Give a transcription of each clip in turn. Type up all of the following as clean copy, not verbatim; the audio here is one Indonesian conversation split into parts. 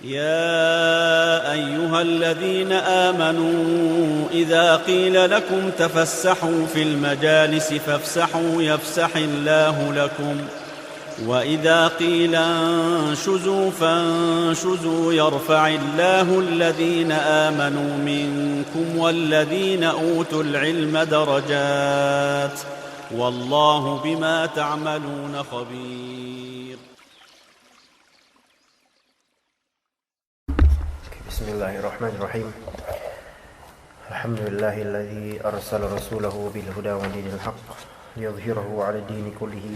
يا أيها الذين آمنوا إذا قيل لكم تفسحوا في المجالس فافسحوا يفسح الله لكم وإذا قيل انشزوا فانشزوا يرفع الله الذين آمنوا منكم والذين أوتوا العلم درجات والله بما تعملون خبير. بسم الله الرحمن الرحيم. الحمد لله الذي أرسل رسوله بالهدى ودين الحق ليظهره على الدين كله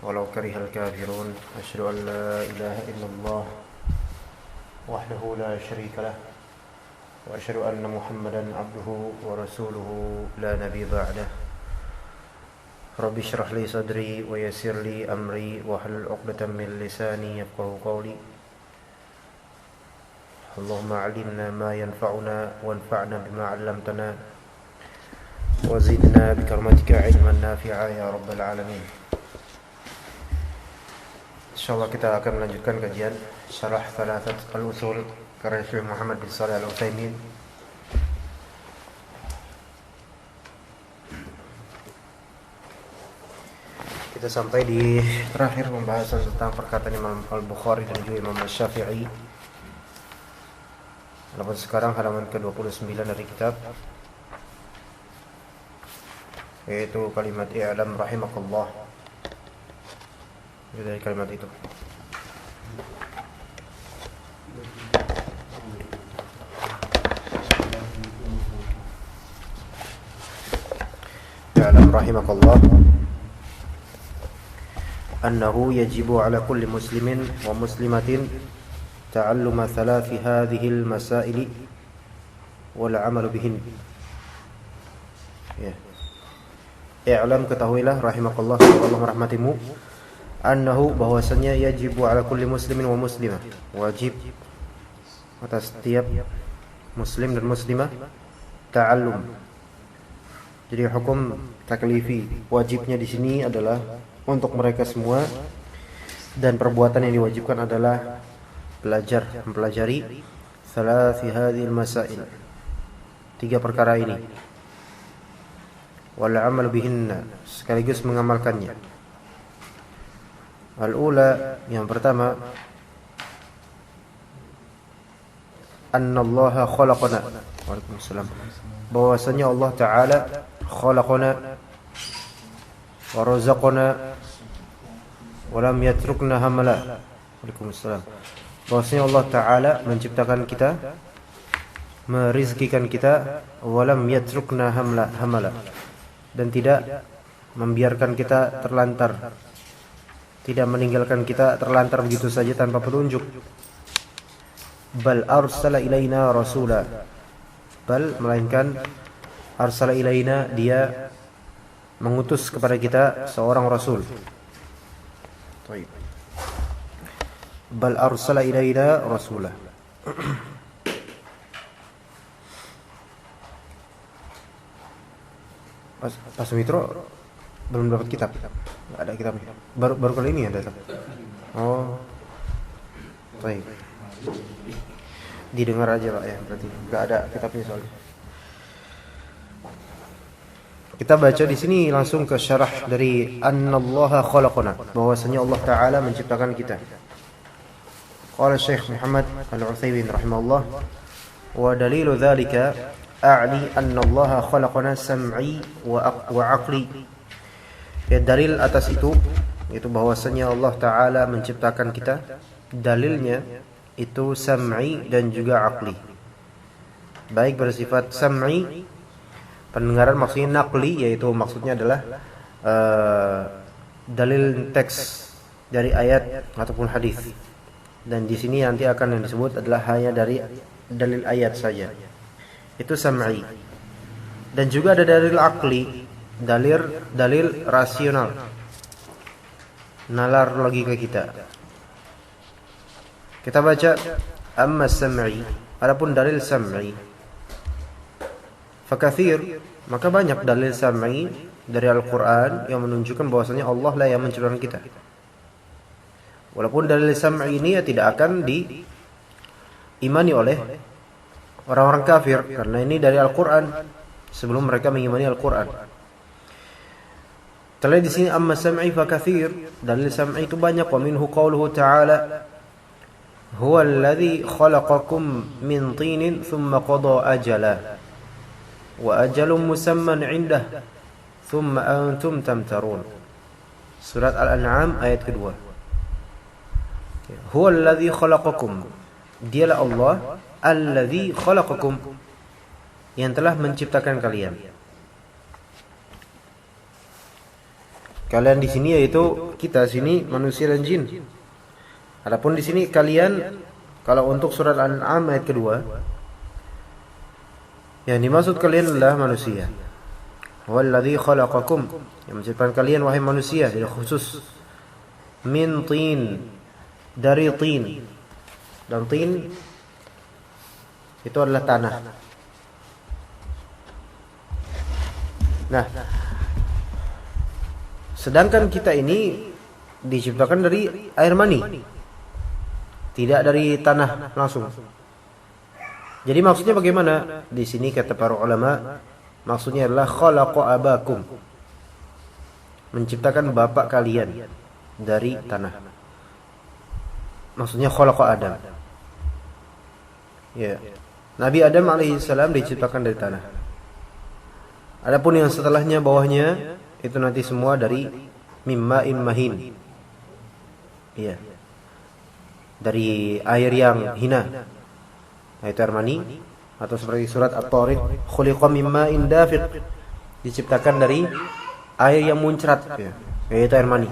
ولو كره الكافرون. أشهد أن لا إله إلا الله وحده لا شريك له وأشهد أن محمدا عبده ورسوله لا نبي بعده. رب اشرح لي صدري ويسر لي أمري واحلل عقدة من لساني يفقهوا قولي. اللهم علمنا ما ينفعنا وانفعنا بما علمتنا وزدنا بكرمتك علما نافعا يا رب العالمين. Insyaallah kita akan melanjutkan kajian Syarah Thalathat al-Usul karya Syekh Muhammad bin Shalih Al-Utsaimin. Kita sampai di terakhir pembahasan tentang perkataan Imam Al-Bukhari dan juga Imam Syafi'i. Halaman sekarang halaman ke-29 dari kitab, yaitu kalimat i'lam rahimakallah. Dari kalimat itu i'lam rahimakallah annahu yajibu ala kulli muslimin wa muslimatin ta'alluma thalathi hadhil masaili wal 'amalu bihin. Ya. I'lam, ketahuilah rahimakallah, Allah merahmatimu, annahu, bahwasanya yajibu ala kulli muslimin wa muslimah, wajib atas setiap muslim dan muslimah ta'allum. Jadi hukum taklifi wajibnya di sini adalah untuk mereka semua, dan perbuatan yang diwajibkan adalah belajar, mempelajari thalathi hadhil masail, tiga perkara ini, wal 'amal bihinna, sekaligus mengamalkannya. Al-ula, yang pertama, annallaha khalaqana, waalaikumsalam, bahwasanya Allah Ta'ala khalaqana wa razaqana wa lam yatrukna hamala, waalaikumsalam, bahwasanya Allah Ta'ala menciptakan kita, merizkikan kita, walam yatrukna hamala, dan tidak membiarkan kita terlantar, tidak meninggalkan kita terlantar begitu saja tanpa petunjuk. Bal arsala ilaina rasula, bal, melainkan, arsala ilaina, dia mengutus kepada kita seorang rasul. Baik. Bal arsala ilaina rasulah. Pas Mitro belum dapat kitab. Enggak ada kitabnya. Baru kali ini ada. Oh. Baik. Didengar aja Pak ya, berarti enggak ada kitabnya soalnya. Kita baca di sini langsung ke syarah dari annallaha khalaqana, bahwasanya Allah Ta'ala menciptakan kita. Qala Syekh Muhammad Al-Utsaimin rahimahullah, wa dalilu dzalika a'ni anna Allah khalaqana sam'i wa aqli. Ya, dalil atas itu bahwasanya Allah Ta'ala menciptakan kita, dalilnya itu sam'i dan juga aqli. Baik bersifat sam'i, pendengaran, maksudnya naqli, yaitu maksudnya adalah dalil teks dari ayat ataupun hadis. Dan di sini nanti akan yang disebut adalah hanya dari dalil ayat saja. Itu sam'i. Dan juga ada dalil aqli, dalil rasional, nalar logika kita. Kita baca amma sam'i, adapun dalil sam'i, fakathir, maka banyak dalil sam'i dari Al-Quran yang menunjukkan bahwasanya Allah lah yang menciptakan kita. Walaupun dalil sam'i ini ya tidak akan diimani oleh orang-orang kafir, karena ini dari Al-Qur'an sebelum mereka mengimani Al-Qur'an. Terlihat di sini amma sam'i fa katsir, dalil sam'i itu banyak. Wa minhu qauluhu ta'ala huwa alladhi khalaqakum min tinin thumma qada ajala wa ajalun musamman 'indah thumma antum tamtarun. Surat Al-An'am ayat kedua. Huwa alladhi khalaqakum, dialah Allah alladhi khalaqakum, yang telah menciptakan kalian. Kalian di sini yaitu kita sini manusia dan jin. Adapun di sini kalian, kalau untuk surat Al-An'am ayat kedua, yang dimaksud kalian adalah manusia. Walladzi khalaqakum, yang menciptakan kalian wahai manusia, jadi khusus min tin, dari tin. Dan tin itu adalah tanah. Nah, sedangkan kita ini diciptakan dari air mani, tidak dari tanah langsung. Jadi maksudnya bagaimana? Di sini kata para ulama, maksudnya adalah khalaqa abakum, menciptakan bapak kalian dari tanah. Maksudnya khalaqa Adam. Ya. Nabi Adam alaihissalam diciptakan dari tanah. Adapun yang setelahnya, bawahnya, itu nanti semua dari mimma'in mahin. Iya. Dari air yang hina. Yaitu air mani, atau seperti surat At-Tariq, khuliqa mimma'in dafiq, diciptakan dari air yang muncrat, ya, yaitu air mani.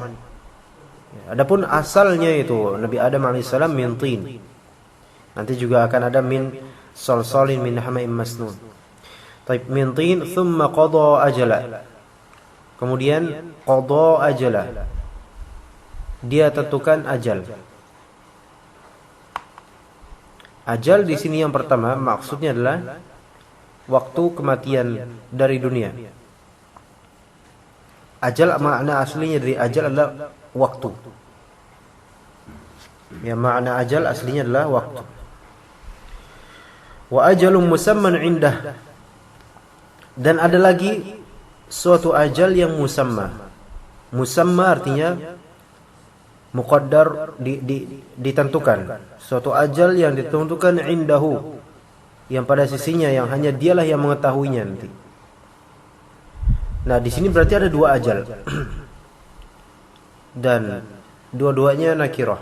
Adapun asalnya itu Nabi Adam alaihissalam min tin. Nanti juga akan ada min salsalin min hama'in masnun. Taib min tin thumma qada ajala. Kemudian qada ajala, dia tentukan ajal. Ajal di sini yang pertama maksudnya adalah waktu kematian dari dunia. Ajal makna aslinya dari ajal adalah waktu. Ya, makna ajal aslinya adalah waktu. Wa ajalun musamman 'indah, dan ada lagi suatu ajal yang musamma. Musamma artinya muqaddar, ditentukan. Suatu ajal yang ditentukan indahu, yang pada sisinya, yang hanya dialah yang mengetahuinya nanti. Nah, di sini berarti ada dua ajal. Dan dua-duanya nakirah,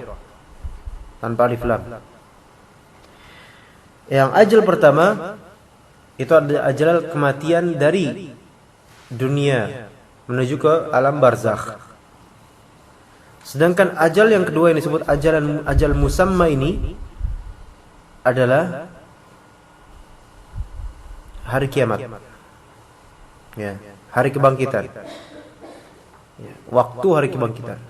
tanpa alif lam. Yang ajal pertama itu ada ajal kematian dari dunia menuju ke alam barzakh. Sedangkan ajal yang kedua yang disebut ajal musamma ini adalah hari kiamat. Ya, hari kebangkitan. Ya, waktu hari kebangkitan.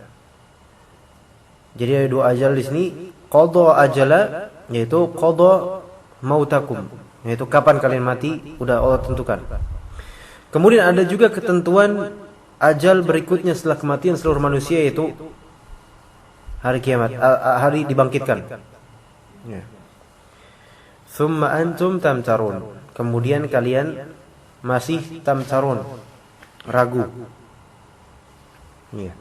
Jadi ada dua ajal di sini, qada ajala, yaitu qada mautakum, yaitu kapan kalian mati udah Allah tentukan. Kemudian ada juga ketentuan ajal berikutnya setelah kematian seluruh manusia, yaitu hari kiamat, hari dibangkitkan. Ya. Thumma antum tamtarun, kemudian kalian masih tamtarun, ragu. Ya.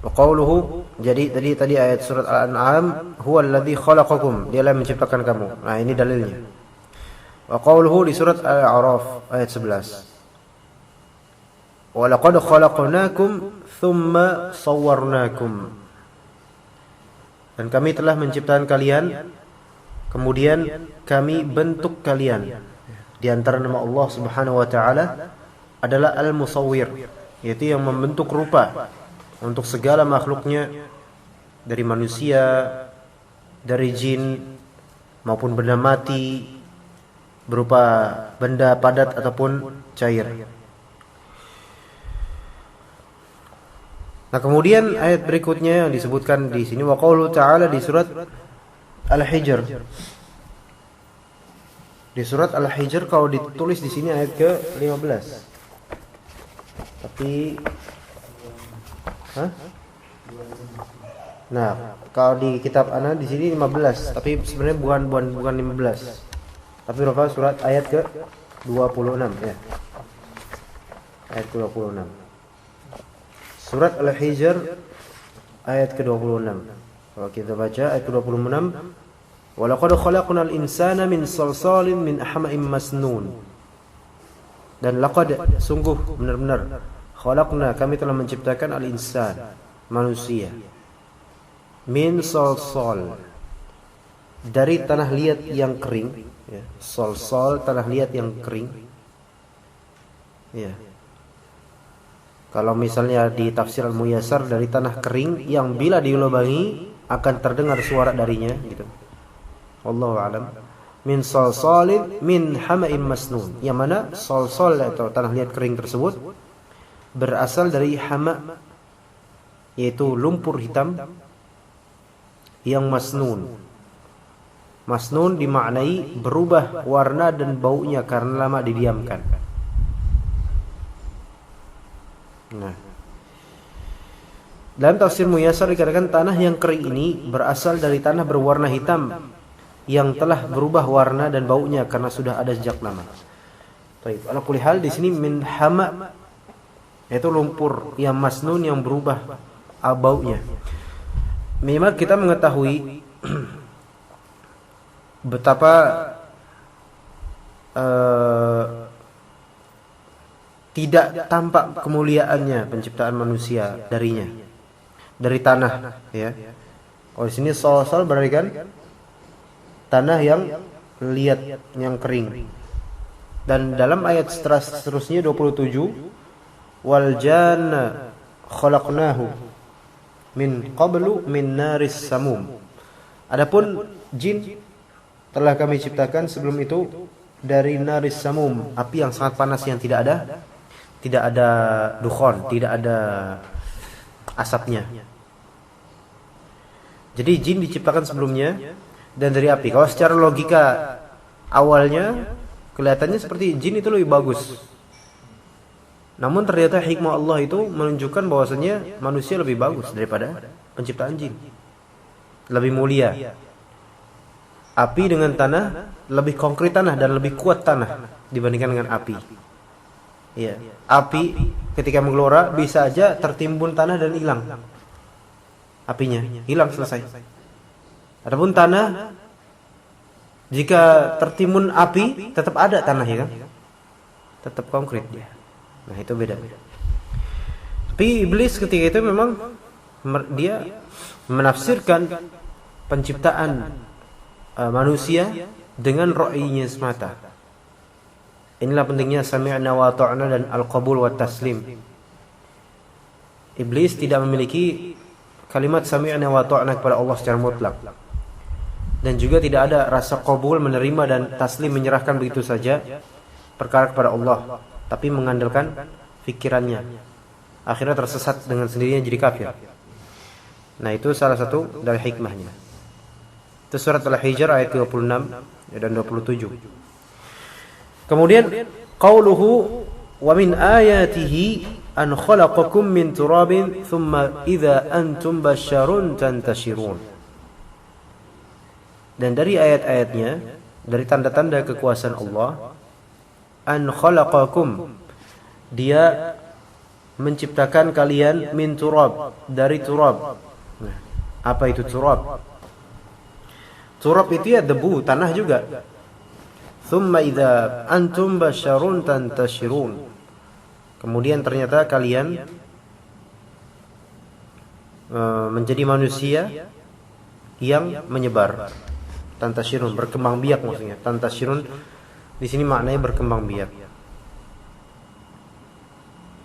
Wa qawluhu, jadi tadi ayat surat Al-An'am, huwa alladhi khalaqakum, dialah yang menciptakan kamu. Nah, ini dalilnya. Wa qawluhu di surat Al-A'raf ayat 11, wa laqad khalaqnakum thumma sawwarnakum, dan kami telah menciptakan kalian, kemudian kami bentuk kalian. Di antara nama Allah Subhanahu wa taala adalah Al-Musawwir, yaitu yang membentuk rupa untuk segala makhluknya, dari manusia, dari jin, maupun benda mati, berupa benda padat ataupun cair. Nah, kemudian ayat berikutnya yang disebutkan di sini, wa qauluhu ta'ala, di surat Al-Hijr. Di surat Al-Hijr kalau ditulis di sini ayat ke-15. Tapi Nah, kalau di kitab ana di sini 15, tapi sebenarnya bukan 15. Tapi Rafa surat ayat ke 26 ya. Ayat ke 26. Surat Al-Hijr ayat ke 26. Kalau kita baca ayat ke 26, walaqad khalaqnal insana min salsalin min hama'im masnun. Dan laqad, sungguh benar-benar, khalaqna, kami telah menciptakan al-insan, manusia, min salsal, dari tanah liat yang kering ya. Salsal, tanah liat yang kering ya. Kalau misalnya di tafsir Al-Muyassar, dari tanah kering yang bila dilubangi akan terdengar suara darinya gitu. Wallahu a'lam. Min salsalin min hama'im masnun, yang mana salsal atau tanah liat kering tersebut berasal dari hama', yaitu lumpur hitam yang masnun. Masnun dimaknai berubah warna dan baunya karena lama didiamkan. Nah, dalam tafsir Muyassar dikatakan tanah yang kering ini berasal dari tanah berwarna hitam yang telah berubah warna dan baunya karena sudah ada sejak lama. Baik, ala kulli hal di sini min hama', yaitu lumpur yang masnun yang berubah baunya. Memang kita mengetahui betapa tidak tampak kemuliaannya penciptaan manusia darinya, dari tanah ya. Kalau di sini salsal berarti kan tanah yang liat, yang kering. Dan dalam ayat seterusnya 27, wal janna khalaqnahu min qablu min naris samum. Adapun jin telah kami ciptakan sebelum itu dari naris samum, api yang sangat panas yang tidak ada dukhon, tidak ada asapnya. Jadi jin diciptakan sebelumnya dan dari api. Kalau secara logika awalnya kelihatannya seperti jin itu lebih bagus. Namun ternyata hikmah Allah itu menunjukkan bahwasanya manusia lebih bagus daripada penciptaan jin. Lebih mulia. Api dengan tanah lebih konkret tanah dan lebih kuat tanah dibandingkan dengan api. Ya, api ketika menggelora bisa aja tertimbun tanah dan hilang. Apinya hilang, selesai. Adapun tanah, jika tertimbun api tetap ada tanah ya kan? Tetap konkret dia. Nah, itu beda. Tapi iblis ketika itu memang dia menafsirkan penciptaan manusia dengan ra'yinya semata. Inilah pentingnya sami'na wa ta'na dan al-qabul wa taslim. Iblis tidak memiliki kalimat sami'na wa ta'na kepada Allah secara mutlak. Dan juga tidak ada rasa qabul, menerima dan taslim, menyerahkan begitu saja perkara kepada Allah, tapi mengandalkan fikirannya. Akhirnya tersesat dengan sendirinya jadi kafir. Nah, itu salah satu dari hikmahnya. Itu surat Al-Hijr ayat 26 dan 27. Kemudian qauluhu wa min ayatihi an khalaqakum min turabin thumma idza antum basyarun tantashirun. Dan dari ayat-ayatnya, dari tanda-tanda kekuasaan Allah, an khalaqakum, dia menciptakan kalian min turab, dari turab. Nah, apa itu turab? Turab itu ya debu, tanah juga. Thumma idza antum basyarun tantashirun. Kemudian ternyata kalian menjadi manusia yang menyebar. Tantashirun, berkembang biak maksudnya. Tantashirun di sini maknanya berkembang biak.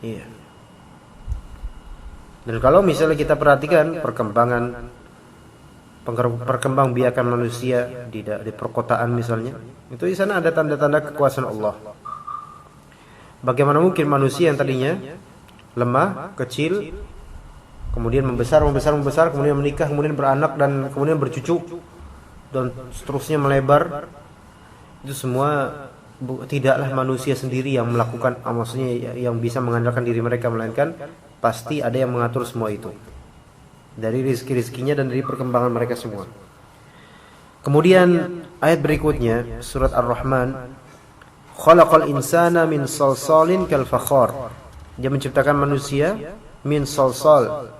Iya. Dan kalau misalnya kita perhatikan perkembangbiakan manusia di perkotaan misalnya, itu di sana ada tanda-tanda kekuasaan Allah. Bagaimana mungkin manusia yang tadinya lemah, kecil, kemudian membesar, kemudian menikah, kemudian beranak dan kemudian bercucu dan seterusnya melebar. Itu semua tidaklah manusia sendiri yang melakukan, maksudnya yang bisa mengandalkan diri mereka, melainkan pasti ada yang mengatur semua itu. dari rizki-rizkinya dan dari perkembangan mereka semua. Kemudian ayat berikutnya surat Ar-Rahman, khalaqal insana min salsalin kal fakhar. Dia menciptakan manusia min salsal.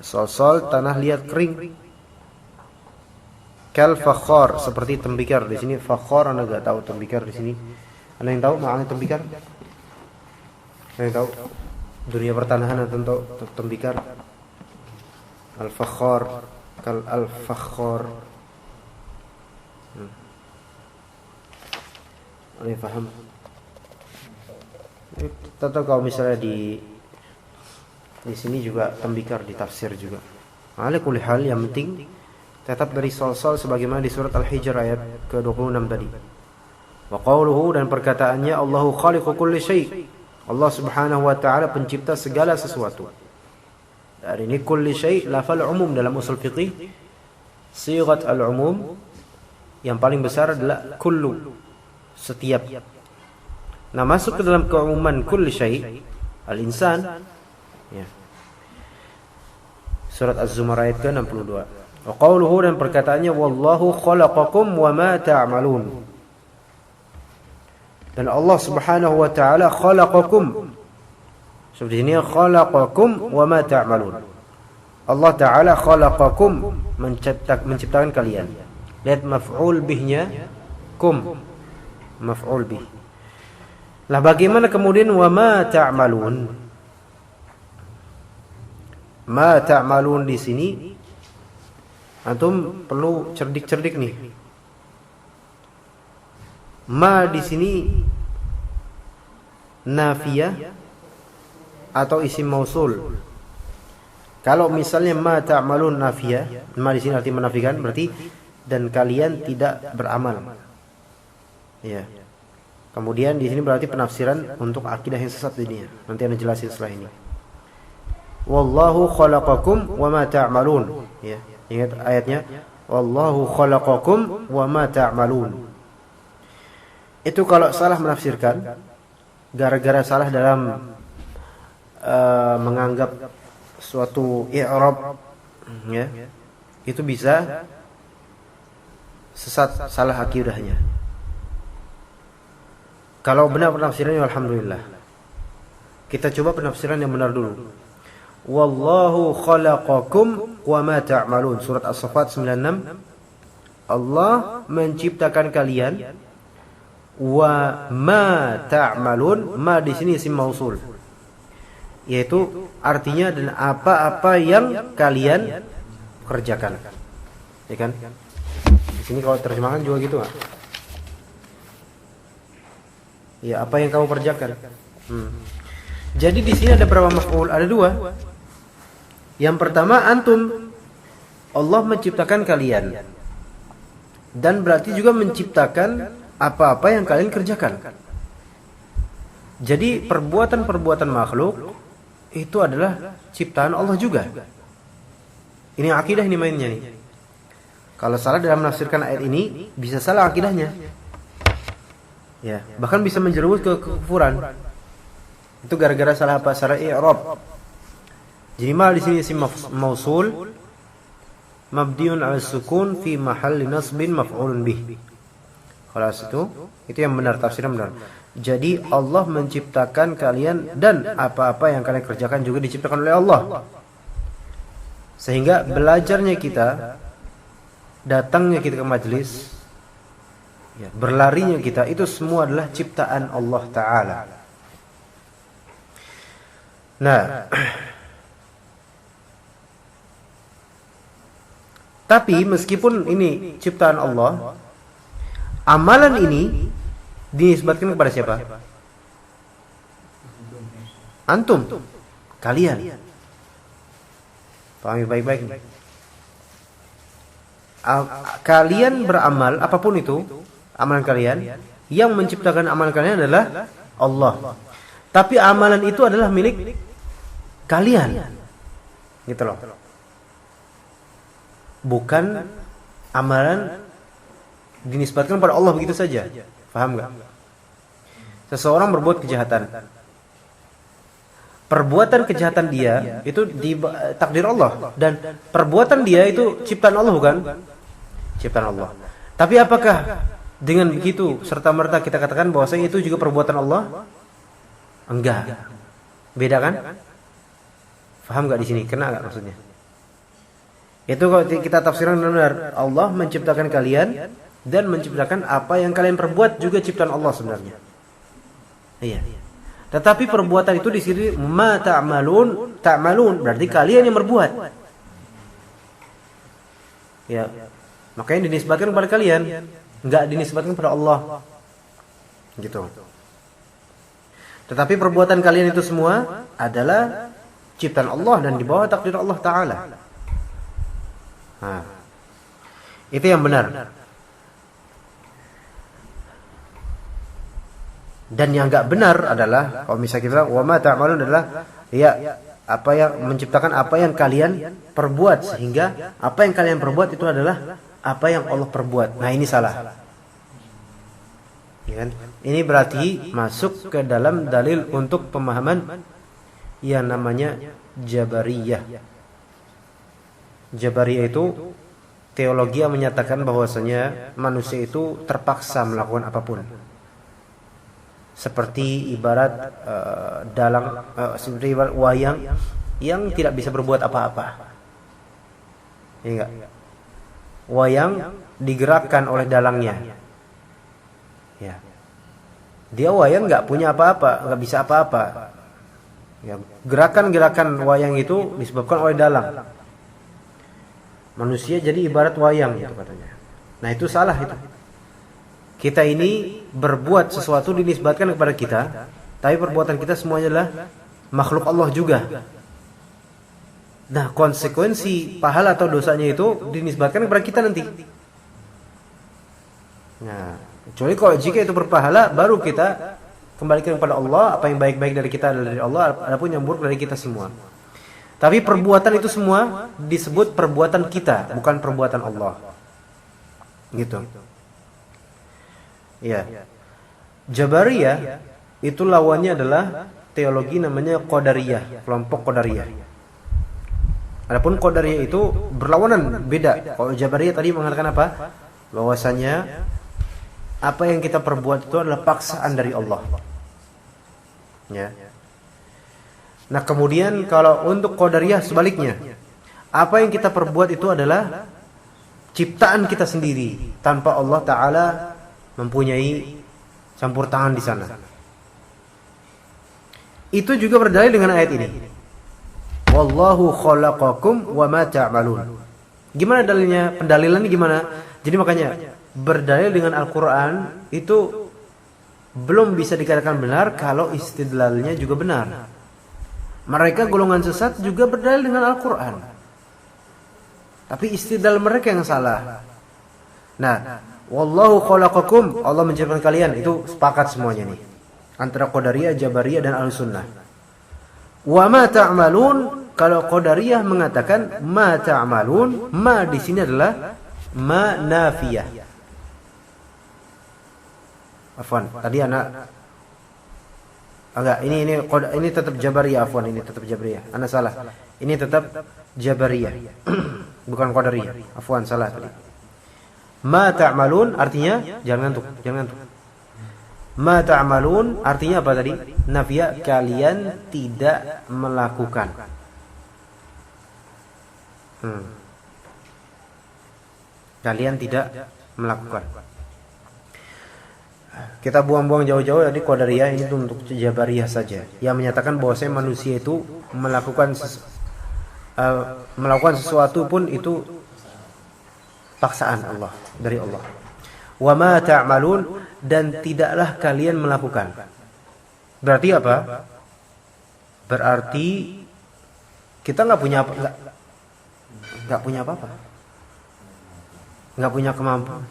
Salsal tanah liat kering. Kal fakhar seperti tembikar. Di sini fakhar Anda enggak tahu tembikar di sini. Anda yang tahu makna tembikar? Anda yang tahu? Dunia pertanahan atau tembikar? Al-fakhar kal al-fakhar. Ini paham? Tentu kalau misalnya di sini juga tembikar di tafsir juga. Ala kulli hal yang penting tetap dari salsal sebagaimana di surat Al-Hijr ayat ke-26 tadi. Wa qauluhu, dan perkataannya Allahu khaliqu kulli syai'. Allah Subhanahu wa taala pencipta segala sesuatu. Dari ini kulli syai' lafal umum dalam usul fiqih. Sighat al-umum yang paling besar adalah kullu, setiap. Nah, masuk ke dalam keumuman kulli syai' al-insan ya. Surat Az-Zumar ayat ke-62. Wa qauluhu, dan perkataannya wallahu khalaqakum wa ma ta'malun. Dan Allah Subhanahu wa taala khalaqakum. Seperti ini khalaqakum wa ma ta'malun. Allah taala khalaqakum, menciptakan kalian. Lihat maf'ul bihnya kum, maf'ul bih. Lah bagaimana kemudian wa ma ta'malun? Ma ta'malun di sini antum perlu cerdik-cerdik nih. Ma di sini nafiyah atau isim mausul. Kalau misalnya ma ta'malun nafiyah, ma di sini arti menafikan, berarti dan kalian tidak beramal. Ya. Kemudian di sini berarti penafsiran untuk akidah yang sesat dunia. Nanti Anda jelasin setelah ini. Wallahu khalaqakum wa ma ta'malun. Ya, ingat ayatnya. Wallahu khalaqakum wa ma ta'malun. Itu kalau salah menafsirkan, gara-gara salah dalam menganggap suatu i'rab ya, itu bisa sesat, salah akidahnya. Kalau benar penafsirannya alhamdulillah. Kita coba penafsiran yang benar dulu. Wallahu khalaqakum wa ma ta'malun, surat As-Saffat 96. Allah menciptakan kalian, wa ma ta'malun, ma di sini isim mausul, yaitu artinya dan apa-apa yang kalian kerjakan, ya kan? Di sini kalau terjemahan juga gitu, nggak? Ya, apa yang kamu kerjakan. Jadi di sini ada berapa maf'ul? Ada dua. Yang pertama antum, Allah menciptakan kalian, dan berarti juga menciptakan apa-apa yang kalian kerjakan. Jadi perbuatan-perbuatan makhluk itu adalah ciptaan Allah juga. Ini akidah ini mainnya nih. Kalau salah dalam menafsirkan ayat ini, bisa salah akidahnya. Ya, bahkan bisa menjerumus ke kekufuran. Itu gara-gara salah apa? Salah i'rab. Jadi mal di sini isim mausul mabniun 'ala sukun fi mahalli nasbin maf'ulun bih. Kalau itu yang benar, tafsiran benar. Jadi Allah menciptakan kalian dan apa-apa yang kalian kerjakan juga diciptakan oleh Allah. Sehingga belajarnya kita, datangnya kita ke majelis, ya, berlarinya kita, itu semua adalah ciptaan Allah Ta'ala. Nah, tapi meskipun ini ciptaan Allah, amalan ini dinisbatkan kepada siapa? Antum, kalian. Pahami baik-baik. Kalian beramal apapun itu, amalan kalian, yang menciptakan amalan kalian adalah Allah. Tapi amalan itu adalah milik kalian. Gitu loh. Bukan amalan dinisbatkan pada Allah begitu saja. Paham gak? Seseorang berbuat kejahatan, Perbuatan kejahatan dia itu di takdir Allah, dan perbuatan dia itu ciptaan Allah, bukan? Ciptaan Allah. Tapi apakah dengan begitu serta-merta kita katakan bahwasanya itu juga perbuatan Allah? Enggak. Beda kan? Paham enggak di sini? Kena enggak maksudnya? Itu kalau kita tafsirkan benar, Allah menciptakan kalian dan menciptakan apa yang kalian perbuat juga ciptaan Allah sebenarnya. Iya. Tetapi perbuatan itu di sini ma ta'malun, berarti kalian yang berbuat. Ya. Makanya dinisbatkan kepada kalian, enggak dinisbatkan kepada Allah. Gitu. Tetapi perbuatan kalian itu semua adalah ciptaan Allah dan di bawah takdir Allah Ta'ala. Nah, itu yang benar. Dan yang enggak benar adalah kalau misalnya kita bilang wa ma ta'malun adalah ya apa yang menciptakan apa yang kalian perbuat, sehingga apa yang kalian perbuat itu adalah apa yang Allah perbuat. Nah, ini salah. Ya kan? Ini berarti masuk ke dalam dalil untuk pemahaman yang namanya Jabariyah. Jabariyah itu teologi yang menyatakan bahwasanya manusia itu terpaksa melakukan apapun. Seperti ibarat seperti ibarat wayang yang tidak bisa berbuat apa-apa. Ya enggak? Wayang digerakkan oleh dalangnya. Ya. Dia wayang enggak punya apa-apa, enggak bisa apa-apa. Ya, gerakan-gerakan wayang itu disebabkan oleh dalang. Manusia jadi ibarat wayang gitu katanya. Nah, itu salah itu. Kita ini berbuat sesuatu dinisbatkan kepada kita, tapi perbuatan kita semuanya adalah makhluk Allah juga. Nah, konsekuensi pahala atau dosanya itu dinisbatkan kepada kita nanti. Nah, kecuali kalau jika itu berpahala, baru kita kembalikan kepada Allah. Apa yang baik-baik dari kita adalah dari Allah, adapun yang buruk dari kita semua. Tapi perbuatan itu semua disebut perbuatan kita, bukan perbuatan Allah. Gitu. Ya. Jabariyah itu lawannya adalah teologi namanya Qadariyah, kelompok Qadariyah. Adapun Qadariyah itu berlawanan, beda. Kalau Jabariyah tadi mengatakan apa? Bahwasanya apa yang kita perbuat itu adalah paksaan dari Allah. Ya. Nah, kemudian kalau untuk Qadariyah sebaliknya, apa yang kita perbuat itu adalah ciptaan kita sendiri tanpa Allah Ta'ala mempunyai campur tangan di sana. Itu juga berdalil dengan ayat ini. Wallahu khalaqakum wa ma ta'malun. Gimana dalilnya? Pendalilannya gimana? Jadi makanya berdalil dengan Al-Qur'an itu belum bisa dikatakan benar kalau istidlalnya juga benar. Mereka golongan sesat juga berdalil dengan Al-Qur'an, tapi istidlal mereka yang salah. Nah, wallahu khalaqakum, Allah menciptakan kalian, itu sepakat semuanya nih antara Qadariyah, Jabariyah dan Ahlussunnah. Wa ma ta'malun, kalau Qadariyah mengatakan ma ta'malun, ma di sini adalah ma nafiyah. Afwan, tadi anak enggak, ini tetap Jabariyah, afwan, ini tetap Jabariyah. Anak salah. Ini tetap Jabariyah. Bukan Qadariyah. Afwan, salah tadi. Ma ta'malun artinya jangan ngantuk. Ma ta'malun artinya apa tadi? Nafiyah, kalian tidak melakukan. Kalian tidak melakukan. Kita buang-buang jauh-jauh dari Qadariyah, ini untuk Jabariyah saja yang menyatakan bahwasanya manusia itu melakukan sesuatu pun itu paksaan Allah, dari Allah. Wa ma ta'malun, dan tidaklah kalian melakukan. Berarti apa? Berarti kita enggak punya apa-apa. Enggak punya kemampuan.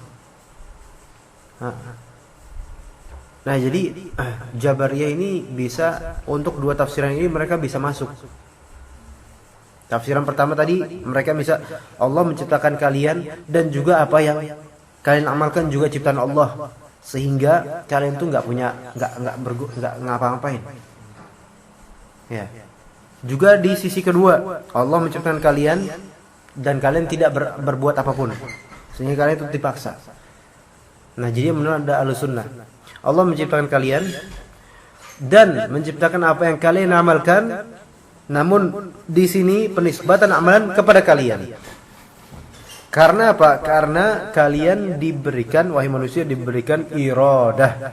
Nah, jadi Jabariyah ini bisa, untuk dua tafsiran ini mereka bisa masuk. Tafsiran pertama tadi mereka bisa Allah menciptakan kalian dan juga apa yang kalian amalkan juga ciptaan Allah, sehingga kalian tuh nggak ngapa-ngapain. Ya. Juga di sisi kedua, Allah menciptakan kalian dan kalian tidak berbuat apapun, sehingga kalian itu dipaksa. Nah, jadi menurut ada Ahlussunnah, Allah menciptakan kalian dan menciptakan apa yang kalian amalkan, namun di sini penisbatan amalan kepada kalian. Karena apa? Karena kalian diberikan, wahai manusia, diberikan iradah,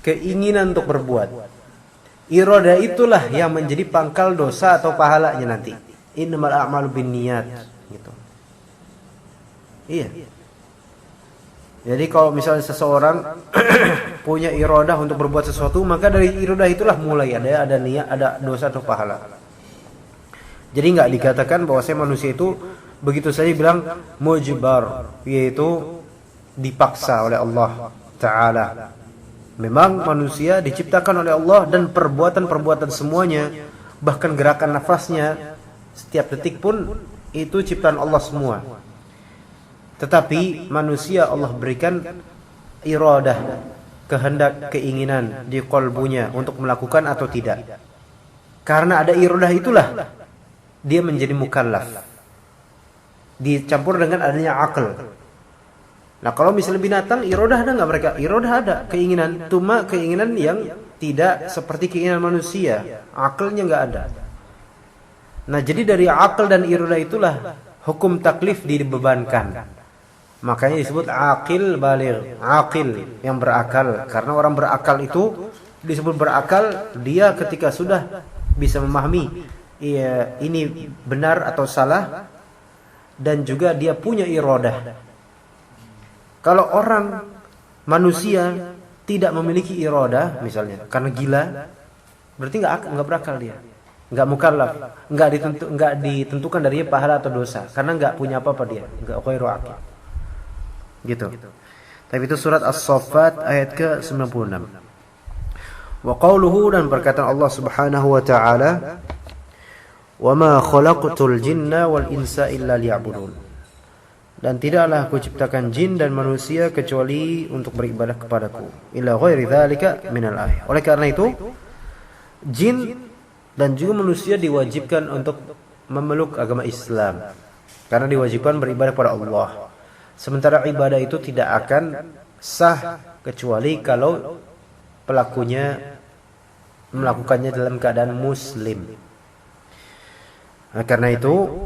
keinginan untuk berbuat. Iradah itulah yang menjadi pangkal dosa atau pahalanya nanti. Innamal a'malu binniyat, gitu. Iya. Jadi kalau misalnya seseorang punya iradah untuk berbuat sesuatu, maka dari iradah itulah mulai ada niat, ada dosa atau pahala. Jadi nggak dikatakan bahwa manusia itu begitu saja bilang mujbar, yaitu dipaksa oleh Allah Ta'ala. Memang manusia diciptakan oleh Allah dan perbuatan-perbuatan semuanya, bahkan gerakan nafasnya setiap detik pun itu ciptaan Allah semua. Tetapi manusia Allah berikan iradah, kehendak, keinginan di qalbunya untuk melakukan atau tidak. Karena ada iradah itulah dia menjadi mukallaf, dicampur dengan adanya akal. Nah, kalau misalnya binatang, iradah ada nggak mereka? Iradah ada, keinginan. Cuma keinginan yang tidak seperti keinginan manusia, akalnya nggak ada. Nah, jadi dari akal dan iradah itulah hukum taklif dibebankan. Makanya disebut akil baligh, akil yang berakal. Karena orang berakal itu disebut berakal, dia ketika sudah bisa memahami ini benar atau salah, dan juga dia punya iradah. Kalau orang manusia tidak memiliki iradah, misalnya karena gila, berarti nggak berakal dia, nggak mukallaf, nggak ditentukan darinya pahala atau dosa, karena nggak punya apa-apa dia, nggak ghairu aqil. Gitu. Tapi itu surat As-Saffat ayat ke-96. Wa qauluhu, dan perkataan Allah Subhanahu wa taala, "Wa ma khalaqtul jinna wal insa illa liya'budun." Dan tidaklah aku ciptakan jin dan manusia kecuali untuk beribadah kepadaku. Illa ghairi dzalika minal ayat. Oleh karena itu, jin dan juga manusia diwajibkan untuk memeluk agama Islam, karena diwajibkan beribadah kepada Allah. Sementara ibadah itu tidak akan sah kecuali kalau pelakunya melakukannya dalam keadaan muslim. Nah, karena itu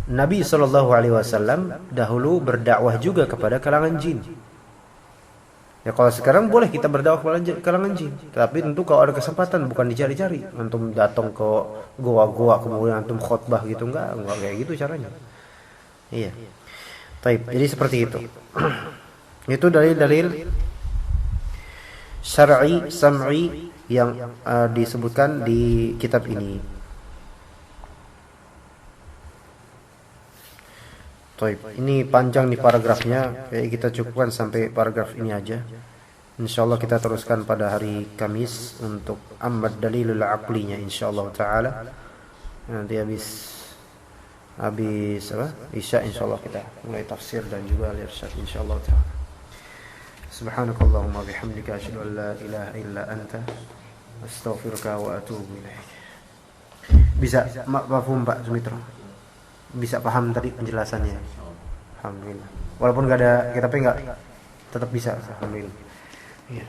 Nabi SAW dahulu berdakwah juga kepada kalangan jin. Ya, kalau sekarang boleh kita berdakwah kepada kalangan jin, tapi tentu kalau ada kesempatan, bukan dicari-cari. Antum datang ke goa-goa kemudian antum khutbah gitu, enggak kayak gitu caranya. Iya. Baik, jadi seperti itu. Itu dalil-dalil syar'i, sam'i yang disebutkan di kitab ini. Baik, ini panjang nih paragrafnya. Kayak kita cukupkan sampai paragraf ini aja. Insyaallah kita teruskan pada hari Kamis untuk ammad dalilul aqlinya insyaallah taala. Nanti habis apa? Isya insyaallah kita mulai tafsir dan juga al-irsyad insyaallah taala. Subhanakallahumma bihamdika asyhadu an la ilaha illa anta astaghfiruka wa atubu ilaik. Bisa mafhum Pak Sumitro? Bisa paham tadi penjelasannya? Alhamdulillah. Walaupun enggak ada kitabnya, enggak tetap bisa, alhamdulillah. Iya.